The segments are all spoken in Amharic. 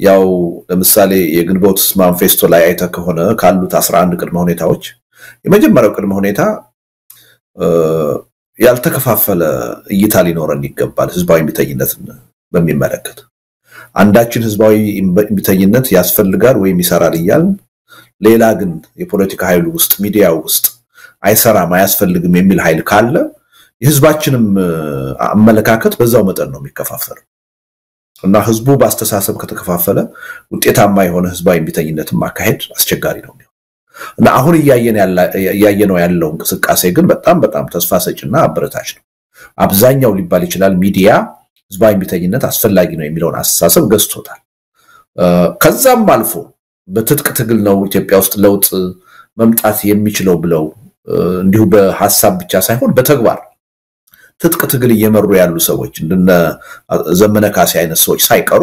ያው ለምሳሌ የግንቦት ማንፌስቶ ላይ አይተ ከሆነ ካሉት 11 ቅድመ ሁኔታዎች የመጀመሪያው ቅድመ ሁኔታ ያልተከፋፈለ እይታ ሊኖረን ይገባል ህዝባዊ እምቢተኝነትን በሚመለከት አንዳችን ህዝባዊ እምቢተኝነት ያስፈልጋል ወይም ይሰራል ይያል ሌላ ግን የፖለቲካ ኃይሉ ውስጥ ሚዲያው ውስጥ አይሰራም አያስፈልግም የሚል ኃይል ካለ የህዝባችንም አመለካከት በዛው መጠን ነው የሚከፋፈለው እና ህዝቡ ባስተሳሰብ ከተከፋፈለ ውጤታማ የሆነ ህዝባዊ እምቢተኝነትን ማካሄድ አስቸጋሪ ነው እና አሁን ያየነው ያለው እንቅስቃሴ ግን በጣም ተስፋ ሰጭና አበረታች ነው አብዛኛው ሊባል ይችላል ሚዲያ ህዝባዊ እምቢተኝነት አስፈላጊ ነው የሚለውን አስተሳሰብ ገዝቶታል ከዛም አልፎ በትጥቅ ትግል ነው ኢትዮጵያ ውስጥ ለውጥ መምጣት የሚችለው ብለው እንዲሁ በሐሳብ ብቻ ሳይሆን በተግባር ትጥቅ ትግል እየመሩ ያሉ ሰዎች እንደነ ዘመነ ካሴ አይነት ሰዎች ሳይቀሩ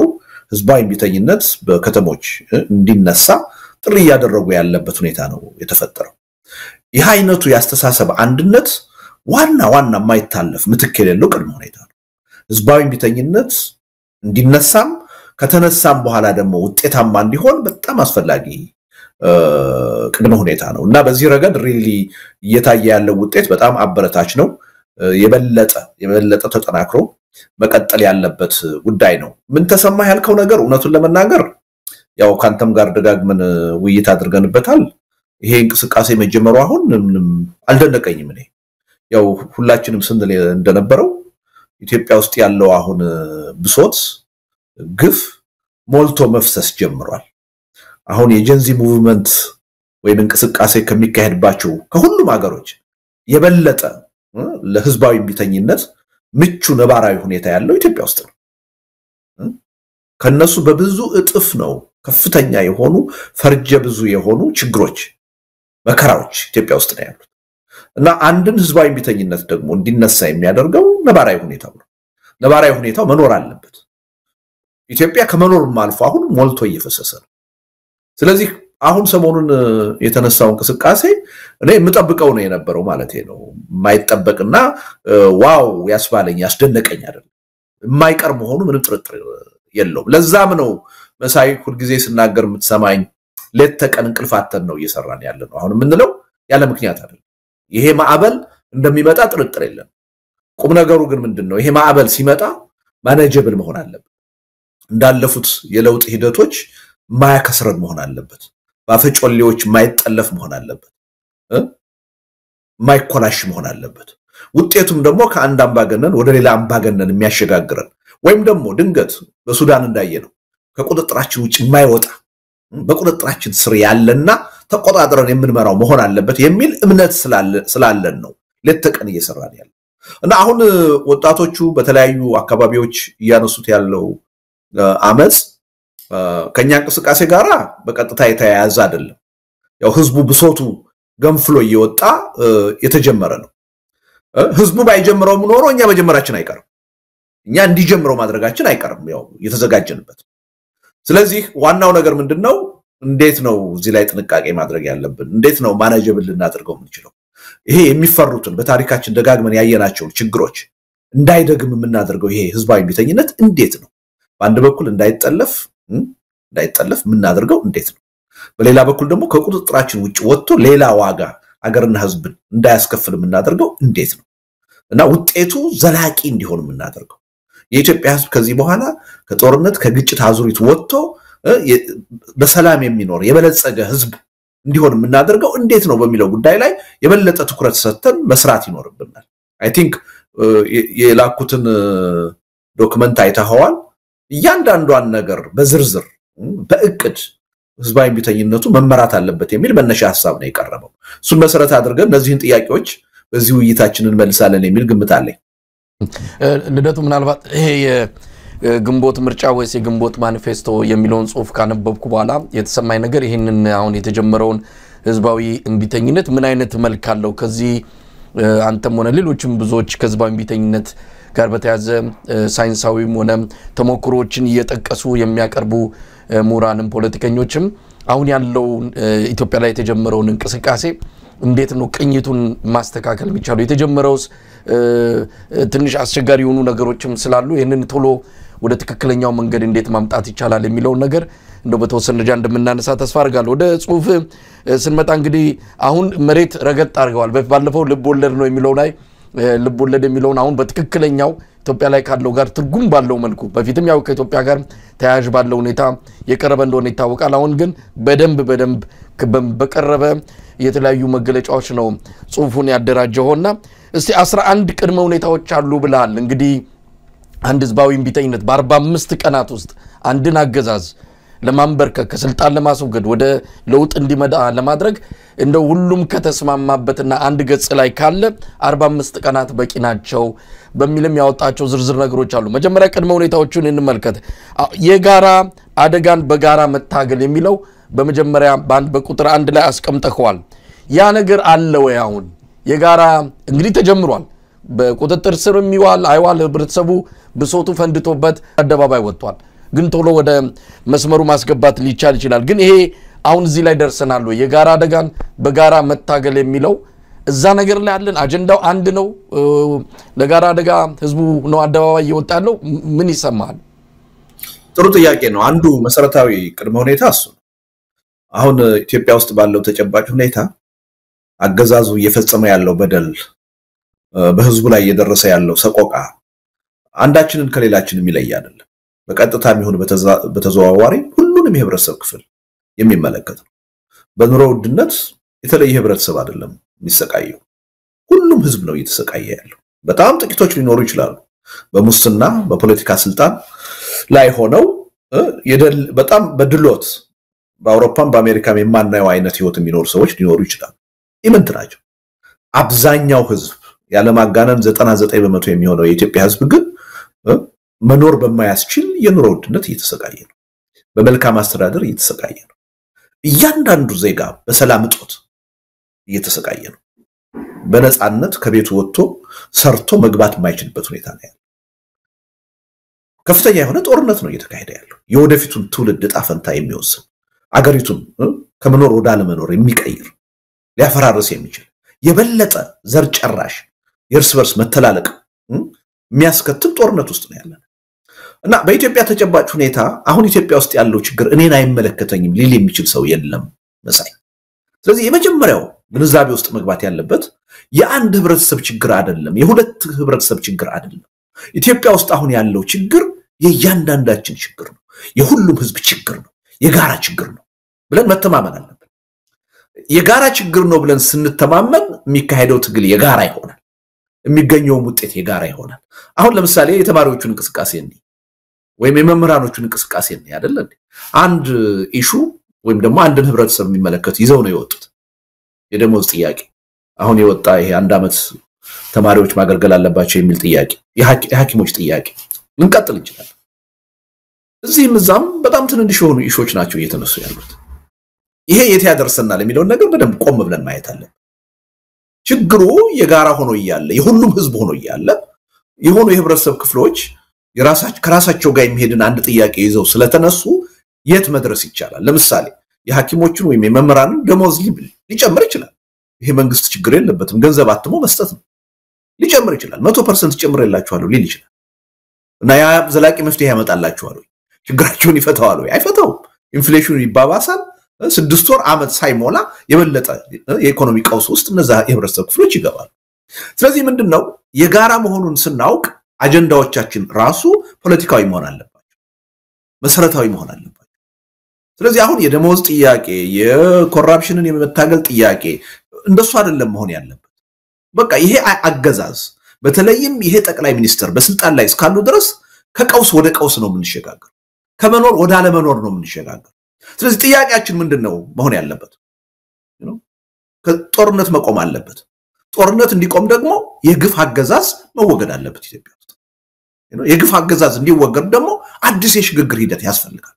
ህዝባዊ እምቢተኝነት በከተሞች እንዲነሳ ጥሪ ያደረጉ ያለበት ሁኔታ ነው የተፈጠረው ይህ አይነቱ ያስተሳሰብ አንድነት ዋና ማይታለፍ ምትክ የሌለው ቅድመ ሁኔታ ነው ህዝባዊ እምቢተኝነት እንዲነሳም ከተነሳም በኋላ ደግሞ ውጤታማ እንዲሆን በጣም አስፈላጊ ቅድመ ሁኔታ ነው እና በዚህ ረገድ ሪሊ እየታየ ያለው ውጤት በጣም አበረታች ነው የበለጠ ተጠናክሮ መቀጠል ያለበት ጉዳይ ነው ምን ተሰማ ያልከው ነገር እውነቱን ለመናገር ያው ካንተም ጋር ደጋግመን ውይይት አድርገንበታል ይሄ እንቅስቃሴ መጀመሩ አሁን ምንም አልደነቀኝም እኔ ያው ሁላችንም ስንል እንደነበረው ኢትዮጵያ ውስጥ ያለው አሁን ብሶት ግፍ ሞልቶ መፍሰስ ጀምሯል አሁን የጀንዚ ሙቭመንት ወይ እንቅስቃሴ ከሚካሄድባቸው ከሁሉም ሀገሮች የበለጠ ለህዝባዊ እምቢተኝነት ምቹ ነባራዊ ሁኔታ ያለው ኢትዮጵያ ውስጥ ነው ከነሱ በብዙ እጥፍ ነው ከፍተኛ የሆኑ ፈርጀ ብዙ የሆኑ ችግሮች መከራዎች ኢትዮጵያ ውስጥ ነው ያሉት እና አንድን ህዝባዊ እምቢተኝነት ደግሞ እንዲነሳ የሚያደርገው ነባራዊ ሁኔታው ነው ነባራዊ ሁኔታው መኖር አለበት ኢትዮጵያ ከመኖርም አልፎ አሁን ሞልቶ እየፈሰሰ ነው ስለዚህ አሁን ሰሞኑን የተነሳው እንቅስቃሴ እኔ የምጠብቀው ነው የነበረው ማለት ነው ማይጠበቅና ዋው ያስባለኝ ያስደነቀኝ አይደለም የማይቀር መሆኑ ምንም ጥርጥር የለውም ለዛም ነው መሳይ ሁሉ ጊዜ ሲናገር የምትሰማኝ ሌት ተቀን እንቅልፋተን ነው እየሰራን ያለነው አሁን ምንለው ያለ ምክንያት አይደለም ይሄ ማዕበል እንደሚመጣ ጥርጥር የለም ቁም ነገሩ ግን ምንድነው ይሄ ማዕበል ሲመጣ ማኔጀብል መሆን አለበት እንዳለፉት የለውጥ ሂደቶች ማያከስረን መሆን አለበት ባፈጮሌዎች ማይጠለፍ መሆን አለበት ማይኮላሽ መሆን አለበት ውጤቱም ደግሞ ከአንድ አምባገነን ወደ ሌላ አምባገነን የሚያሸጋግረን ወይም ደግሞ ድንገት በሱዳን እንዳየነው ከቁጥጥራችን ውጭ የማይወጣ በቁጥጥራችን ስር ያለና ተቆጣጣረን የምንመራው መሆን አለበት የሚል እምነት ስላለን ነው ለተቀን እየሰራን ያለው እና አሁን ወጣቶቹ በተለያዩ አካባቢዎች ያነሱት ያለው አመጽ ከኛ እንቅስቃሴ ጋራ በቀጥታ የተያያዘ አይደለም ያው ህዝቡ ብሶቱ ገንፍሎ እየወጣ የተጀመረ ነው ህዝቡ ባይጀምረው ኖሮ እኛ መጀመራችን አይቀርም እኛ እንዲጀምረው ማድረጋችን አይቀርም ያው የተዘጋጀንበት ስለዚህ ዋናው ነገር ምንድነው እንዴት ነው እዚህ ላይ ጥንቃቄ ማድረግ ያለብን እንዴት ነው ማኔጀብል ልናደርገው የምንችለው ይሄ የሚፈሩትን በታሪካችን ደጋግመን ያየናቸው ችግሮች እንዳይደግም የምናደርገው ይሄ ህዝባዊ እምቢተኝነት እንዴት ነው በአንድ በኩል እንዳይጠለፍ የምናደርገው እንዴት ነው በሌላ በኩል ደግሞ ከቁጥጥራችን ውጭ ወጥቶ ሌላ ዋጋ አገርና ህዝብን እንዳያስከፍል የምናደርገው እንዴት ነው እና ውጤቱ ዘላቂ እንዲሆን የምናደርገው የኢትዮጵያ ህዝብ ከዚህ በኋላ ከጦርነት ከግጭት አዙሪት ወጥቶ በሰላም የሚኖር የበለጸገ ህዝብ እንዲሆን የምናደርገው እንዴት ነው በሚለው ጉዳይ ላይ የበለጠ ትኩረት ሰጥተን መስራት ይኖርብናል አይ ቲንክ የላኩትን ዶክመንት አይተኸዋል እያንዳንዷን ነገር በዝርዝር በእቅድ ህዝባዊ እምቢተኝነቱ መመራት አለበት የሚል መነሻ ሐሳብ ነው የቀረበው እሱን መሰረት አድርገን እነዚህን ጥያቄዎች በዚህ ውይይታችንን መልሳለን የሚል ግምት አለኝ ልደቱ ምናልባት ይሄ የግንቦት ምርጫ ወይስ የግንቦት ማኒፌስቶ የሚለውን ጽሁፍ ካነበብኩ በኋላ የተሰማኝ ነገር ይሄንን አሁን የተጀመረውን ህዝባዊ እምቢተኝነት ምን አይነት መልክ አለው ከዚህ አንተም ሆነ ሌሎችም ብዙዎች ከህዝባዊ እምቢተኝነት ጋር በተያዘ ሳይንሳዊም ሆነ ተሞክሮችን እየጠቀሱ የሚያቀርቡ ሙራንም ፖለቲከኞችም አሁን ያለው ኢትዮጵያ ላይ የተጀመረውን እንቅስቃሴ እንዴት ነው ቅኝቱን ማስተካከል የሚቻለው የተጀመረውስ ትንሽ አስቸጋሪ የሆኑ ነገሮችም ስላሉ ይሄንን ቶሎ ወደ ትክክለኛው መንገድ እንዴት ማምጣት ይቻላል የሚለው ነገር እንደው በተወሰነ ደረጃ እንደምናነሳ ተስፋ አድርጋለሁ ወደ ጽሁፍ ስንመጣ እንግዲህ አሁን መሬት ረገጥ አድርገዋል ባለፈው ልብ ወለድ ነው የሚለው ላይ ልብ ወለድ የሚለውን አሁን በትክክለኛው ኢትዮጵያ ላይ ካለው ጋር ትርጉም ባለው መልኩ በፊትም ያው ከኢትዮጵያ ጋር ተያያዥ ባለው ሁኔታ የቀረበ እንደሆነ ይታወቃል አሁን ግን በደንብ በቀረበ የተለያዩ መገለጫዎች ነው ጽሁፉን ያደራጀውና እስቲ 11 ቅድመ ሁኔታዎች አሉ ብለሃል እንግዲህ አንድ ህዝባዊ እምቢተኝነት በ45 ቀናት ውስጥ አንድን አገዛዝ ለማንበርከክ ከስልጣን ለማስወገድ ወደ ለውጥ እንዲመጣ ለማድረግ እንደው ሁሉም ከተስማማበትና አንድ ገጽ ላይ ካለ 45 ቀናት በቂ ናቸው በሚልም ያወጣቸው ዝርዝር ነገሮች አሉ መጀመሪያ ቅድመ ሁኔታዎቹን እንመልከት የጋራ አደጋን በጋራ መታገል የሚለው በመጀመሪያ ባንድ በቁጥር 1 ላይ አስቀምጠዋል ያ ነገር አለ ወይ አሁን የጋራ እንግዲህ ተጀምሯል በቁጥጥር ስር የሚዋል አይዋል ህብረተሰቡ ብሶቱ ፈንድቶበት አደባባይ ወጥቷል ግን ቶሎ ወደ መስመሩ ማስገባት ሊቻል ይችላል ግን ይሄ አሁን እዚህ ላይ ደርሰናል ወይ የጋራ አደጋን በጋራ መታገል የሚለው እዛ ነገር ላይ አለን አጀንዳው አንድ ነው ለጋራ አደጋ ህዝቡ ነው አደባባይ ይወጣለው ምን ይሰማል ጥሩ ጥያቄ ነው አንዱ መሰረታዊ ቅድመ ሁኔታ እሱ አሁን ኢትዮጵያ ውስጥ ባለው ተጨባጭ ሁኔታ አገዛዙ እየፈጸመ ያለው በደል በህዝቡ ላይ እየደረሰ ያለው ሰቆቃ አንዳችንን ከሌላችን የሚለይ አይደለም በቀጥታ የሚሆን በተዘዋዋሪ ሁሉንም የህብረተሰብ ክፍል የሚመለከት ነው በኑሮ ውድነት የተለየ ህብረተሰብ አይደለም የሚሰቃየው ሁሉም ህዝብ ነው እየተሰቃየ ያለው በጣም ጥቂቶች ሊኖሩ ይችላሉ በሙስና በፖለቲካ ስልጣን ላይ ሆነው በጣም በድሎት በአውሮፓም በአሜሪካም የማናየው አይነት ህይወት የሚኖሩ ሰዎች ሊኖሩ ይችላሉ ኢምንት ናቸው አብዛኛው ህዝብ ያለማጋነን 99% የሚሆነው የኢትዮጵያ ህዝብ ግን መኖር በማያስችል የኑሮ ውድነት እየተሰቃየ ነው በመልካም አስተዳደር እየተሰቃየ ነው እያንዳንዱ ዜጋ በሰላም እጦት እየተሰቃየ ነው በነጻነት ከቤቱ ወጥቶ ሰርቶ መግባት የማይችልበት ሁኔታ ነው ያለው ከፍተኛ የሆነ ጦርነት ነው እየተካሄደ ያለው የወደፊቱን ትውልድ ዕጣ ፈንታ የሚወስን አገሪቱን ከመኖር ወደ አለመኖር የሚቀይር ሊያፈራርስ የሚችል የበለጠ ዘር ጨራሽ የእርስ በርስ መተላለቅ የሚያስከትል ጦርነት ውስጥ ነው ያለው እና በኢትዮጵያ ተጨባጭ ሁኔታ አሁን ኢትዮጵያ ውስጥ ያለው ችግር እኔን አይመለከተኝም ሊል የሚችል ሰው የለም መሳይ ስለዚህ የመጀመሪያው ግንዛቤ ውስጥ መግባት ያለበት የአንድ ህብረተሰብ ችግር አይደለም የሁለት ህብረተሰብ ችግር አይደለም ኢትዮጵያ ውስጥ አሁን ያለው ችግር የእያንዳንዳችን ችግር ነው የሁሉም ህዝብ ችግር ነው የጋራ ችግር ነው ብለን መተማመን አለብን የጋራ ችግር ነው ብለን ስንተማመን የሚካሄደው ትግል የጋራ ይሆናል የሚገኘው ውጤት የጋራ ይሆናል አሁን ለምሳሌ የተማሪዎቹን እንቅስቃሴ እንይ ወይም የመምህራኖቹን እንቅስቃሴ እንይ አይደል አንድ ኢሹ ወይም ደግሞ አንድን ህብረተሰብ የሚመለከት ይዘው ነው የወጡት የደሞዝ ጥያቄ አሁን የወጣ ይሄ አንድ አመት ተማሪዎች ማገልገል አለባቸው የሚል ጥያቄ የሐኪሞች ጥያቄ እንቀጥል እንችላለን እዚህም እዛም በጣም ትንንሽ የሆኑ ኢሹዎች ናቸው እየተነሱ ያሉት ይሄ የት ያደርሰናል የሚለው ነገር በደንብ ቆም ብለን ማየት አለብን ችግሩ የጋራ ሆኖ ይያለ የሁሉም ህዝብ ሆኖ ይያለ የሆኑ የህብረተሰብ ክፍሎች ከራሳቸው ጋር የሚሄድን አንድ ጥያቄ ይዘው ስለተነሱ የት መድረስ ይቻላል ለምሳሌ የሐኪሞቹን ወይም የመምህራንን ደሞዝ ሊጨምር ይችላል ይሄ መንግስት ችግር የለበትም ገንዘብ አትሞ መስጠት ነው ሊጨምር ይችላል 100% ጨምሬላችኋለሁ ሊል ይችላል እና ያ ዘላቂ መፍትሄ ያመጣላችኋል ችግራቸውን ይፈታዋል አይፈታው ኢንፍሌሽኑ ይባባሳል 6 ወር አመት ሳይሞላ የበለጠ የኢኮኖሚ ቀውስ ውስጥ እነዛ የህብረተሰብ ክፍሎች ይገባሉ ስለዚህ ምንድነው የጋራ መሆኑን ስናውቅ አጀንዳዎቻችን ራሱ ፖለቲካዊ መሆን አለባቸው መሰረታዊ መሆን አለባቸው ስለዚህ አሁን የደሞዝ ጥያቄ የኮራፕሽንን የመታገል ጥያቄ እንደሱ አይደለም መሆን ያለበት በቃ ይሄ አገዛዝ በተለይም ይሄ ጠቅላይ ሚኒስትር በስልጣን ላይ እስካሉ ድረስ ከቀውስ ወደ ቀውስ ነው የምንሸጋገር ከመኖር ወደ አለመኖር ነው የምንሸጋገር ስለዚህ ጥያቄያችን ምንድነው መሆን ያለበት ከጦርነት መቆም አለበት ጦርነት እንዲቆም ደግሞ የግፍ አገዛዝ መወገድ አለበት ኢትዮጵያ ውስጥ የግፍ አገዛዝ እንዲወገድ ደግሞ አዲስ የሽግግር ሂደት ያስፈልጋል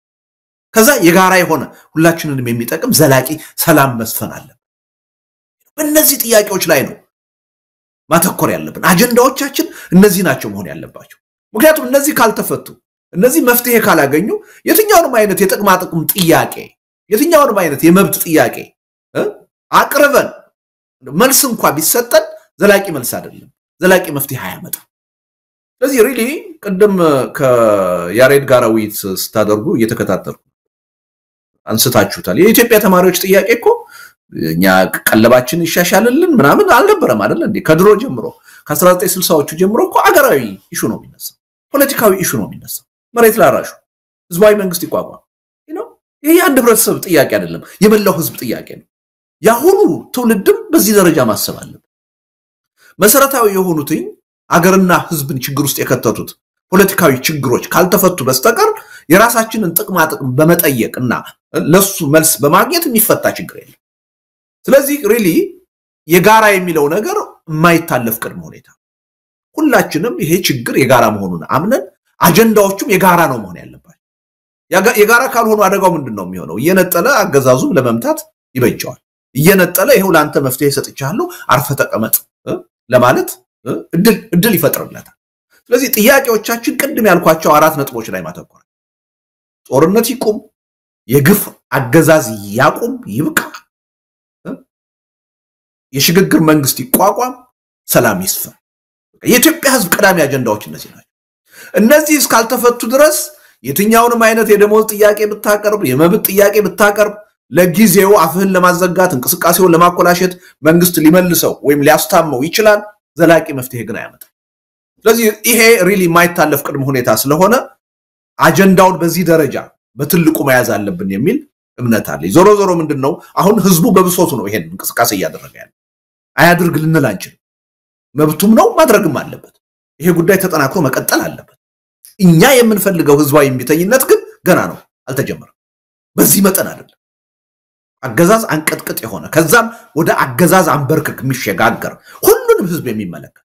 ከዛ የጋራ የሆነ ሁላችንንም የሚጠቅም ዘላቂ ሰላም መስፈን አለበት በእነዚህ ጥያቄዎች ላይ ነው ማተኮር ያለብን አጀንዳዎቻችን እነዚህ ናቸው መሆን ያለባቸው ምክንያቱም እነዚህ ካልተፈቱ እነዚህ መፍትሄ ካላገኙ የትኛውንም አይነት የጥቅማ ጥቅም ጥያቄ የትኛውንም አይነት የመብት ጥያቄ አቅርበን መልስ እንኳን ቢሰጠን ዘላቂ መልስ አይደለም ዘላቂ መፍትሄ አያመጣም ስለዚህ ሪሊ ቅድም ከያሬድ ጋር ውይይት ስታደርጉ እየተከታተልኩ አንስታችሁታል የኢትዮጵያ ተማሪዎች ጥያቄ እኮ እኛ ቀለባችን ይሻሻልልን ምናምን አልነበረም አይደል እንዴ ከድሮ ጀምሮ ከ1960ዎቹ ጀምሮ እኮ አገራዊ ኢሹ ነው የሚነሳው ፖለቲካዊ ኢሹ ነው የሚነሳው መሬት ላራሹ ህዝባዊ መንግስት ይቋቋም ይሄ አንድ ህብረተሰብ ጥያቄ አይደለም የመላው ህዝብ ጥያቄ ነው ያሁኑ ትውልድም በዚህ ደረጃ ማሰብ አለበት መሰረታዊ የሆኑትኝ አገርና ህዝብን ችግር ውስጥ የከተቱት ፖለቲካዊ ችግሮች ካልተፈቱ በስተቀር የራሳችንን ጥቅማ ጥቅም በመጠየቅና ለሱ መልስ በማግኘት የሚፈታ ችግር የለም ስለዚህ ሪሊ የጋራ የሚለው ነገር የማይታለፍ ቅድመ ሁኔታ ሁላችንም ይሄ ችግር የጋራ መሆኑን አምነን አጀንዳዎቹም የጋራ ነው መሆን ያለባቸው የጋራ ካልሆኑ አደጋው ምንድነው የሚሆነው እየነጠለ አገዛዙም ለመምታት ይበጃዋል እየነጠለ ይሄው ላንተ መፍትሄ ሰጥቻለሁ አርፈ ተቀመጥ ለማለት እድል ይፈጥርለታል ስለዚህ ጥያቄዎቻችን ቅድም ያልኳቸው አራት ነጥቦች ላይ ማተኮር ጦርነት ይቁም የግፍ አገዛዝ ያቁም ይብቃ የሽግግር መንግስት ይቋቋም ሰላም ይስፈን የኢትዮጵያ ህዝብ ቀዳሚ አጀንዳዎች እነዚህ ናቸው እነዚህ እስካልተፈቱ ድረስ የትኛውንም አይነት የደሞዝ ጥያቄ ብታቀርብ የመብት ጥያቄ ብታቀርብ ለጊዜው አፍህን ለማዘጋት እንቅስቃሴውን ለማኮላሸት መንግስት ሊመልሰው ወይም ሊያስታመው ይችላል ዘላቂ መፍትሄ ግን አያመጣም ስለዚህ ይሄ ሪሊ ማይታለፍ ቅድመ ሁኔታ ስለሆነ አጀንዳውን በዚህ ደረጃ በትልቁ መያዝ አለብን የሚል እምነት አለ ዞሮ ዞሮ ምንድነው አሁን ህዝቡ በብሶቱ ነው ይሄን እንቅስቃሴ ያደረገ ያለው አያድርግ ልንል አንችልም መብቱም ነው ማድረግም አለበት ይሄ ጉዳይ ተጠናክሮ መቀጠል አለበት እኛ የምንፈልገው ህዝባዊ እምቢተኝነት ግን ገና ነው አልተጀመረም በዚህ መጠን አይደለም አገዛዝ አንቀጥቅጥ የሆነ ከዛም ወደ አገዛዝ አንበርክክ የሚሸጋገር ሁሉንም ህዝብ የሚመለከት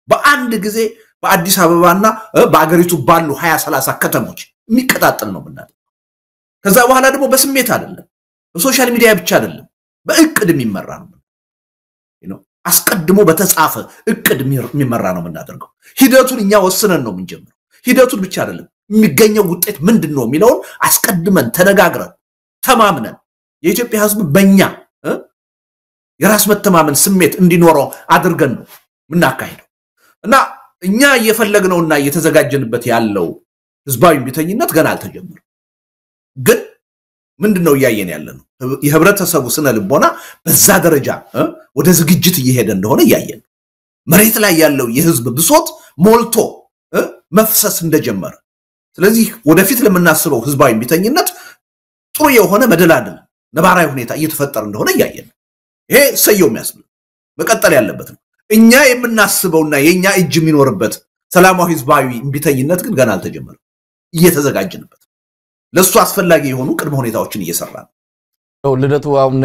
በአንድ ጊዜ በአዲስ አበባና በአገሪቱ ባሉ 20-30 ከተሞች የሚቀጣጠል ነው ምናምን ከዛ በኋላ ደግሞ በስሜት አይደለም በሶሻል ሚዲያ ብቻ አይደለም በእቅድ የሚመራ ነው አስቀድሞ በተጻፈ እቅድ የሚመራ ነው ምናደርገው ሂደቱን እኛ ወስነን ነው ምንጀምረው ሂደቱን ብቻ አይደለም የሚገኘው ውጤት ምንድነው የሚለውን አስቀድመን ተነጋግረን ተማምነን የኢትዮጵያ ህዝብ በእኛ የራስ መተማመን ስሜት እንዲኖረው አድርገን ነው ምናካሄደው እና እኛ እየፈለግነውና እየተዘጋጀንበት ያለው ህዝባዊ እምቢተኝነት ገና አልተጀመረም ግን ምንድነው ያየን ያለነው የህብረተሰቡ ስነ ልቦና በዛ ደረጃ ወደ ዝግጅት እየሄደ እንደሆነ ያየን መሬት ላይ ያለው የህዝብ ብሶት ሞልቶ መፍሰስ እንደጀመረ ስለዚህ ወደፊት ለምናስበው ህዝባዊ እምቢተኝነት ጥሩ የሆነ መደላደል ነባራዊ ሁኔታ እየተፈጠረ እንደሆነ ያየን ይሄ ሰየው የሚያስብል መቀጠል ያለበት ነው እኛ የምናስበውና የኛ እጅ የሚኖርበት ሰላማዊ ህዝባዊ እምቢተኝነት ግን ገና አልተጀመረም እየተዘጋጀንበት ለሱ አስፈላጊ የሆኑ ቅድመ ሁኔታዎችን እየሰራን ነው ልደቱ አሁን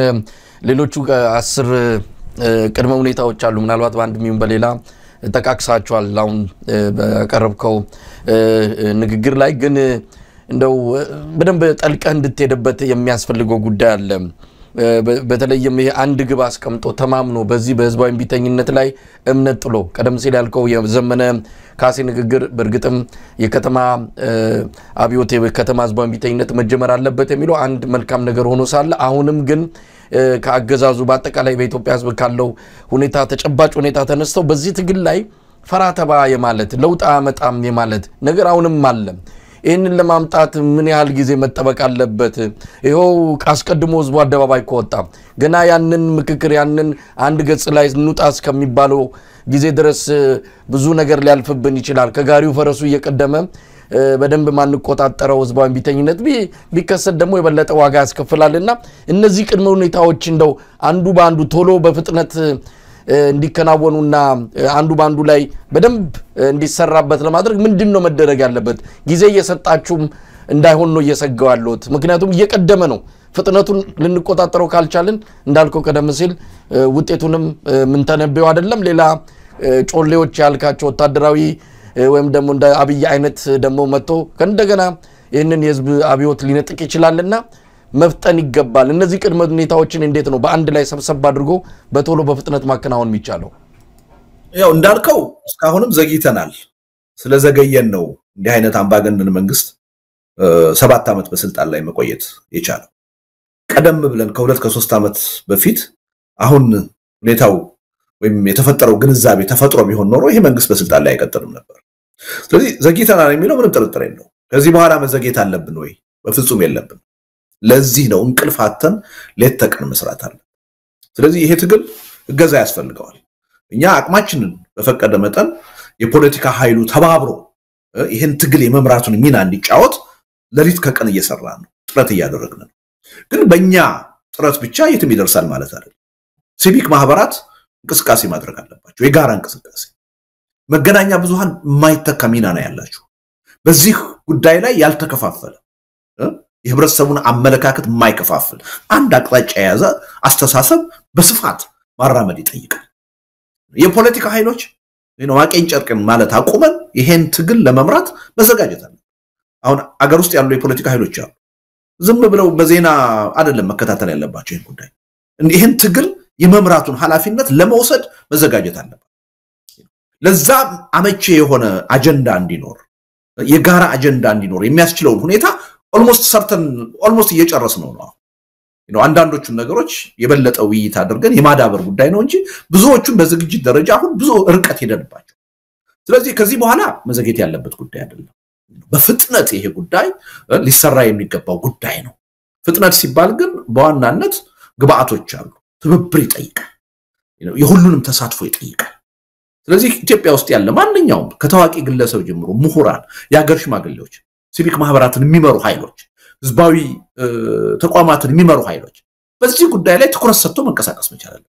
ሌሎቹ 10 ቅድመ ሁኔታዎች አሉ ምናልባት በአንድ ሚዩን በሌላ ተቃቅሳቸዋል አሁን በቀረብከው ንግግር ላይ ግን እንደው በደንብ ጠልቀህ እንድትሄድበት የሚያስፈልገው ጉዳይ አለ በተለይም ይሄ አንድ ግብ አስቀምጦ ተማምኖ በዚህ በህዝባዊ እምቢተኝነት ላይ እምነት ጥሎ ቀደም ሲል ያልከው የዘመነ ካሴ ንግግር በርግጥም የከተማ አብዮት የከተማ ህዝባዊ እምቢተኝነት መጀመር አለበት የሚለው አንድ መልካም ነገር ሆኖ ሳለ አሁንም ግን ከአገዛዙ በአጠቃላይ በኢትዮጵያ ህዝብ ካለው ሁኔታ ተጨባጭ ሁኔታ ተነስተው በዚህ ትግል ላይ ፈራተባ የማለት ለውጥ አመጣም የማለት ነገር አሁንም አለ ይሄንን ለማምጣት ምን ያህል ጊዜ መጠበቅ አለበት ይሄው ካስቀድሞ ህዝቡ አደባባይ ከወጣ ገና ያንን ምክክር ያንን አንድ ገጽ ላይ ንውጣስ ከሚባለው ጊዜ ድረስ ብዙ ነገር ሊያልፍብን ይችላል ከጋሪው ፈረሱ እየቀደመ በደንብ ማንቆጣጠረው ህዝባዊ እምቢተኝነት ቢከሰት ደግሞ የበለጠ ዋጋ ያስከፍላልና እነዚህ ቅድመ ሁኔታዎች እንደው አንዱ ባንዱ ቶሎ በፍጥነት እንዲከናወኑና አንዱ ባንዱ ላይ በደንብ እንዲሰራበት ለማድረግ ምንድነው መደረግ ያለበት ጊዜ እየሰጣችሁም እንዳይሆን ነው እየሰጋው ያሉት ምክንያቱም እየቀደመ ነው ፍጥነቱን ልንቆጣጠረው ካልቻልን እንዳልከው ቀደም ሲል ውጤቱንም ምን ተነበየው አይደለም ሌላ ጮሌዎች ያልካቸው ወታደራዊ ወይም ደግሞ እንደ አብይ አይነት ደግሞ መጥቶ ከእንደገና ይሄንን የህዝብ አብዮት ሊነጥቅ ይችላልና መፍጠን ይገባል እነዚህ ቅድመ ሁኔታዎችን እንዴት ነው በአንድ ላይ ሰብሰብ አድርጎ በቶሎ በፍጥነት ማከናወን የሚቻለው ያው እንዳልከው እስካሁንም ዘግይተናል ስለዘገየን ነው እንዲህ አይነት አምባገነን መንግስት 7 አመት በስልጣን ላይ መቆየት የቻለው ቀደም ብለን ከ2-3 አመት በፊት አሁን ሁኔታው ወይም የተፈጠረው ግንዛቤ ተፈጥሮ ቢሆን ኖሮ ይሄ መንግስት በስልጣን ላይ አይቀጥልም ነበር ስለዚህ ዘግይተናል የሚለው ምንም ጥርጥር የለው ከዚህ በኋላ መዘግየት አለብን ወይ በፍጹም የለብን ለዚህ ነው እንቅልፋተን ሌት ተቀን መስራት አለ ስለዚህ ይሄ ትግል እገዛ ያስፈልገዋል እኛ አቅማችንን በፈቀደ መጠን የፖለቲካ ኃይሉ ተባብሮ ይሄን ትግል የመምራቱን ሚና እንዲጫወት ለሊት ከቀን እየሰራ ነው ጥረት እያደረግን ነው ግን በእኛ ጥረት ብቻ የትም ይደርሳል ማለት አይደለም ሲቪክ ማህበራት እንቅስቃሴ ማድረግ አለባቸው የጋራ እንቅስቃሴ መገናኛ ብዙሃን የማይተካ ሚና ነው ያላችሁ በዚህ ጉዳይ ላይ ያልተከፋፈለ የህብረተሰቡን አመለካከት የማይከፋፍል አንድ አቅጣጫ የያዘ አስተሳሰብ በስፋት ማራመድ ይጠይቃል የፖለቲካ ኃይሎች ማቄን ጨርቅን ማለት አቁመን ይሄን ትግል ለመምራት መዘጋጀት አለ አሁን አገር ውስጥ ያሉ የፖለቲካ ኃይሎች አሉ ዝም ብለው በዜና አይደለም መከታተል ያለባቸው ይሄን ጉዳይ ይሄን ትግል የመምራቱን ኃላፊነት ለመውሰድ መዘጋጀት አለበት ለዛ አመቼ የሆነ አጀንዳ እንዲኖር የጋራ አጀንዳ እንዲኖር የሚያስችለው ሁኔታ ኦልሞስት እየጨረስነው ነው አንዳንዶቹን ነገሮች የበለጠ ውይይት አድርገን የማዳበር ጉዳይ ነው እንጂ ብዙዎቹን በዝግጅት ደረጃ አሁን ብዙ ርቀት ሄደንባቸው ስለዚህ ከዚህ በኋላ መዘግየት ያለበት ጉዳይ አይደለም በፍጥነት ይሄ ጉዳይ ሊሰራ የሚገባው ጉዳይ ነው ፍጥነት ሲባል ግን በዋናነት ግብአቶች አሉ ትብብር ይጠይቃል የሁሉንም ተሳትፎ ይጠይቃል ስለዚህ ኢትዮጵያ ውስጥ ያለ ማንኛውም ከታዋቂ ግለሰብ ጀምሮ ምሁራን የሀገር ሽማግሌዎች ሲቪክ ማህበራትን የሚመሩ ኃይሎች ህዝባዊ ተቋማትን የሚመሩ ኃይሎች በዚህ ጉዳይ ላይ ትኩረት ሰጥቶ መንቀሳቀስ መቻል አለበት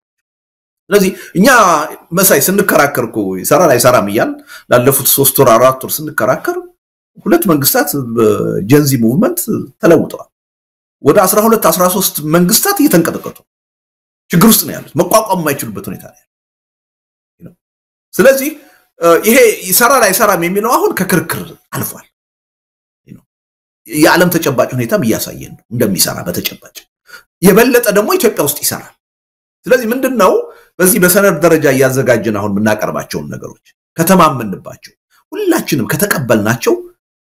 ስለዚህ እኛ መሳይ ስንከራከርኩ ይሰራል አይሰራም ይያል ላለፉት 3 ወር 4 ወር ስንከራከር ሁለት መንግስታት በጀንዚ ሙቭመንት ተለውጠዋል ወደ 12 13 መንግስታት እየተንቀጠቀጡ ችግር ውስጥ ነው ያሉት መቋቋም የማይችሉበት ሁኔታ ነው ስለዚህ ይሄ ይሰራል አይሰራም የሚለው አሁን ከክርክር አልፏል የዓለም ተጨባጭ ሁኔታም ያሳየን እንደሚሰራ በተጨባጭ የበለጠ ደግሞ ኢትዮጵያ ውስጥ ይሰራል ስለዚህ ምንድነው በዚህ በሰነድ ደረጃ ያዘጋጀን አሁን ምናቀርባቸው ነገሮች ከተማመንባቸው ሁላችንም ከተቀበልናቸው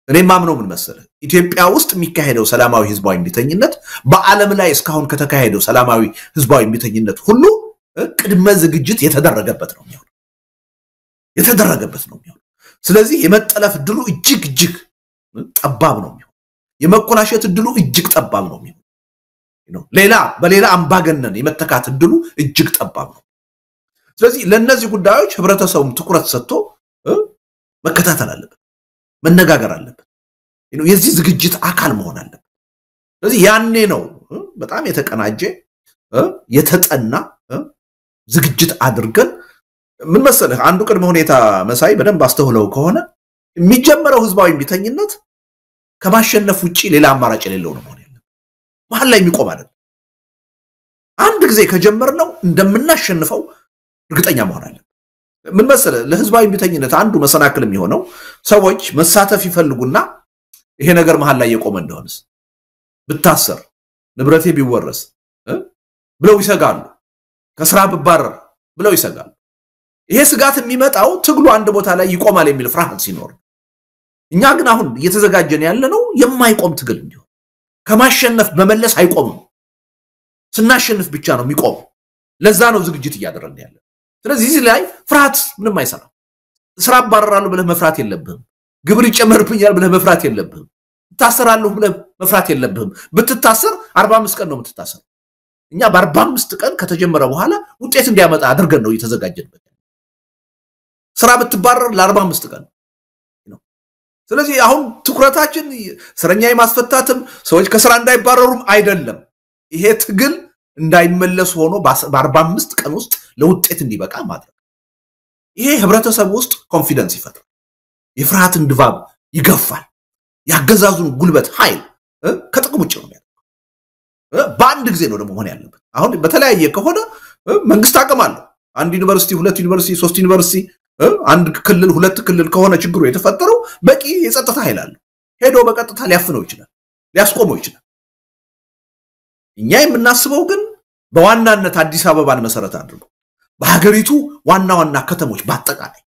እኔ ማምነው ምን መሰለ ኢትዮጵያ ውስጥ የሚካሄደው ሰላማዊ ህዝባዊ እንቢተኝነት በዓለም ላይ እስካሁን ከተካሄደው ሰላማዊ ህዝባዊ እንቢተኝነት ሁሉ ቅድመ ዝግጅት የተደረገበት ነው ስለዚህ የመጠለፍ ድሉ እጅግ ጠባብ ነው የመኮላሸት ድሉ እጅግ ጠባብ ነው በሌላ አምባገነን የመተካት ድሉ እጅግ ጠባብ ነው ስለዚህ ለነዚህ ጉዳዮች ህብረተሰቡም ትኩረት ሰጥቶ መከታተል አለበት መነጋገር አለበት የዚህ ዝግጅት አካል መሆን አለበት ስለዚህ ያኔ ነው በጣም የተቀናጀ የተጠና ዝግጅት አድርገን ምን መሰለህ አንዱ ቅድመ ሁኔታ መሳይ በደንብ አስተውለው ከሆነ የሚጀመረው ህዝባዊ እንቢተኝነት ከማሸነፍ ውጪ ሌላ አማራጭ የሌለው ነው ማለት ነው መሐል ላይ የሚቆም አይደለም አንድ ጊዜ ከጀመርነው እንደምናሸንፈው እርግጠኛ መሆን አለበት ምን መሰለህ ለህዝባዊ እንቢተኝነት አንዱ መሰናክል የሚሆነው ሰዎች መሳተፍ ይፈልጉና ይሄ ነገር መሐል ላይ የቆመ እንደሆነስ ብታሰር ንብረቴ ቢወረስ ብለው ይሰጋሉ ከስራ ብባረር ብለው ይሰጋሉ ይሄ ስጋት የሚመጣው ትግሉ አንድ ቦታ ላይ ይቆማል የሚል ፍርሃት ሲኖር እኛ ግን አሁን እየተዘጋጀን ያለነው የማይቆም ትግል እንዲሆን ከማሸነፍ በመለስ አይቆምም ስናሸንፍ ብቻ ነው የሚቆም ለዛ ነው ዝግጅት እያደረግን ያለ ስለዚህ እዚህ ላይ ፍርሃት ምንም አይሰራም ስራ ባረራለሁ ብለህ መፍራት የለብህም ግብር ይጨመርብኛል ብለህ መፍራት የለብህም ታሰራለሁ ብለህ መፍራት የለብህም ብትታሰር 45 ቀን ነው የምትታሰር እኛ በ45 ቀን ከተጀመረ በኋላ ውጤት እንዲያመጣ አድርገን ነው እየተዘጋጀንበት ስራ ብትባረር ለ45 ቀን ስለዚህ አሁን ትኩረታችን ስረኛ የማስፈታትም ሰዎች ከስራ እንዳይባረሩም አይደለም ይሄ ትግል እንዳይመለስ ሆኖ በ45 ቀን ውስጥ ለውጤት እንዲበቃ ማድረግ ይሄ ህብረተሰብ ውስጥ ኮንፊደንስ ይፈጥራል የፍርሃትን ድባብ ይገፋል ያገዛዙን ጉልበት ኃይል ከጥቅም ውጭ ነው በአንድ ጊዜ ነው ደግሞ ሆነ ያለበት አሁን በተለያየ ከሆነ መንግስት አቅም አለው አንድ ዩኒቨርሲቲ ሁለት ዩኒቨርሲቲ ሶስት ዩኒቨርሲቲ አንድ ክልል ሁለት ክልል ከሆነ ችግሩ የተፈጠረው በቂ የጸጥታ ኃይል አለ ሄዶ በቀጥታ ሊያፍነው ይችላል ሊያስቆመው ይችላል እኛ የምናስበው ግን በዋናነት አዲስ አበባን መሰረት አድርጎ በሀገሪቱ ዋና ከተሞች በአጠቃላይ